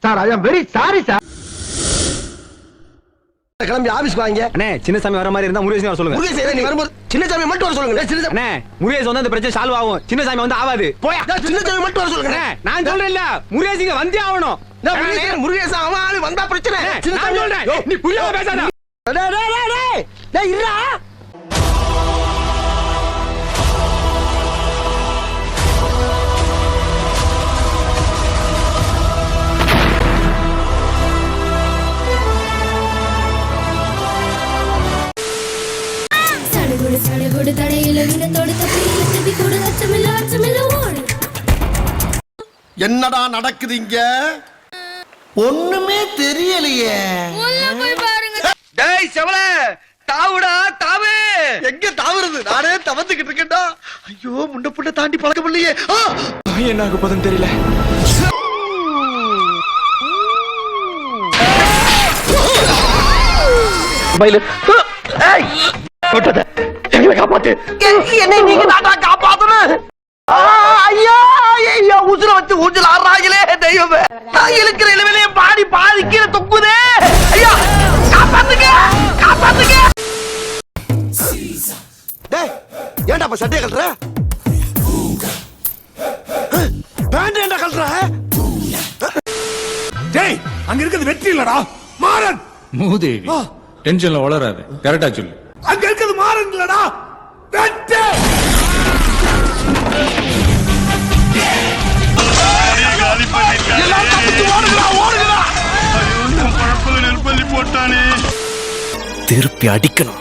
Sir I am very sorry sir. கிளம்பி ஆபீஸ்க்கு வாங்க. அண்ணே சின்னசாமி வர மாதிரி இருந்தா முருகேசன் வர சொல்லுங்க. முருகேசன் நீ வரும்போது சின்னசாமி மட்டும் வர சொல்லுங்க. சின்னசாமி அண்ணே முருகேசன் வந்து அந்த பிரச்சனை சால்வ் ஆகும். சின்னசாமி வந்து ஆகாது. போயா சின்னசாமி மட்டும் வர சொல்லுங்க. நான் சொல்றேன் இல்ல முருகேசன் வந்தே ஆகணும். முருகேசன் அவன் ஆளு வந்தா பிரச்சனை. சின்னசாமி சொல்றேன் நீ புரியாம பேசாத. டேய் டேய் டேய் டேய் இருடா. என்னடா நடக்குது இங்க? ஒண்ணுமே தெரியலையே. டேய் செவல தாவுடா தாவு. எங்க தாவுறது? நானே தவந்துகிட்டு இருக்கேன்டா. ஐயோ முண்ட புண்ட தாண்டி பழக்கம் இல்லையே. என்ன ஆக போதுன்னு தெரியல. மொபைல் ஏய் தொட்டத எங்களை காப்பாத்து. என்னை நீங்க தான் காப்பாத்தணும். ஐயா ஐயா உசுர வச்சு ஊஞ்சல் ஆடுறாங்களே தெய்வமே. நான் இருக்கிற இளவிலே பாடி பாதி கீழே தொக்குதே. ஐயா காப்பாத்துங்க காப்பாத்துங்க. டேய் ஏன்டா அப்ப சட்டையை கழட்டுற? பேண்ட் ஏன்டா கழட்டுற? டேய் அங்க இருக்கிறது வெற்றி இல்லடா மாறன். மூதேவி டென்ஷன்ல வளராது. கரெக்டா சொல்லு. அங்க இருக்கிறது மாறன் இல்லடா வெற்றி. திருப்பி அடிக்கணும்.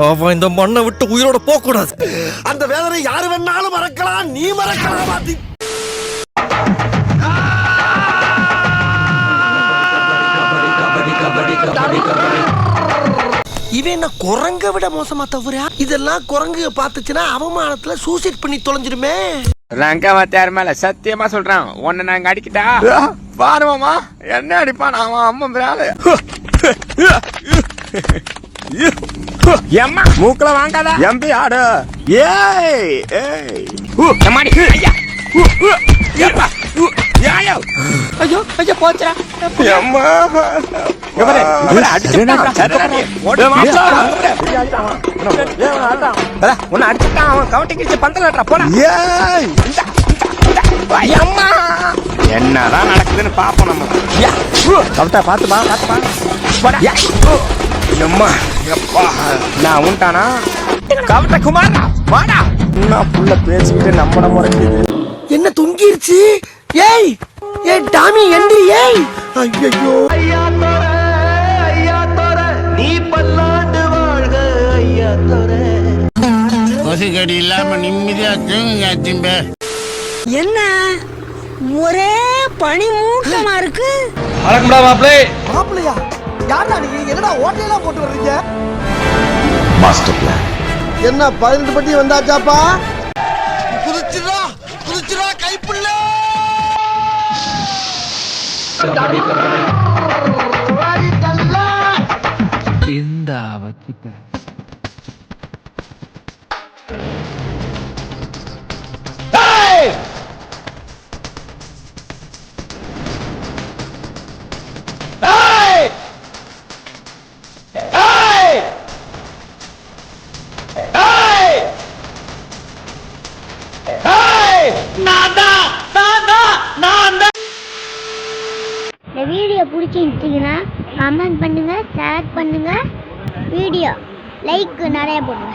அவன் இந்த மண்ணை விட்டு உயிரோட போக கூடாது. அந்த வேதனை யாரு வேணாலும் மறக்கலாம். நீ மறக்கலாம். இவன் என்ன குரங்க விட மோசமா தவிர இதெல்லாம் குரங்கு பாத்துச்சுன்னா அவமானத்துல சூசைட் பண்ணி தொலைஞ்சிருமே. ரங்கவத்தார் மேல சத்தியமா சொல்றான் உன்னை நாங்க அடிக்கிட்டா பாருமாமா என்ன அடிப்பான் அவன் அம்மா மேல. எம்மா மூக்கல வாங்காத எம்பி ஆடு. ஏய் ஏய் எம்மாடி ஐயா ஐயோ ஐயோ போச்சா எம்மா இவரே இவரே அடிச்சுட்டான். உன்னை அடிச்சுட்டான் அவன் கவுண்டி கிழிச்சு பந்தலட்டா போடா. ஏய் அம்மா என்னதான் நடக்குதுன்னு பாப்போம் நம்ம. கவுட்டா பாத்துப்பா பாத்துப்பா போடா. எம்மா எப்பா நான் உண்டானா கவுட்ட குமாரா வாடா. நான் புள்ள பேசிக்கிட்டு நம்மட முறைக்குது. என்ன தொங்கிருச்சு? ஏய் ஏய் டாமி எந்திரி. ஏய் ஐயோ ஐயா தோர ஐயா தோர நீ பல்லாண்டு வாழ்க ஐயா தோர. கொசுக்கடி இல்லாம நிம்மதியா தூங்குங்க திம்ப. என்ன ஒரே பனி மூட்டமா இருக்கு. வணக்கம்டா மாப்ளே. மாப்பிளையா யாரா நீ? என்னடா ஓட்டையெல்லாம் போட்டு வர்றீங்க? மாஸ்டர் பிளான் என்ன 18 பட்டி வந்தாச்சாப்பா? குதிச்சுடா குதிச்சுடா கைப்புள்ள. இந்த வச்சிக்க இந்த வீடியோ பிடிச்சிருந்துச்சிங்கன்னா கமெண்ட் பண்ணுங்க, ஷேர் பண்ணுங்க, வீடியோ லைக் நிறைய போடுங்க.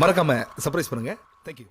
மறக்காம சர்ப்ரைஸ் பண்ணுங்க. தேங்க்யூ.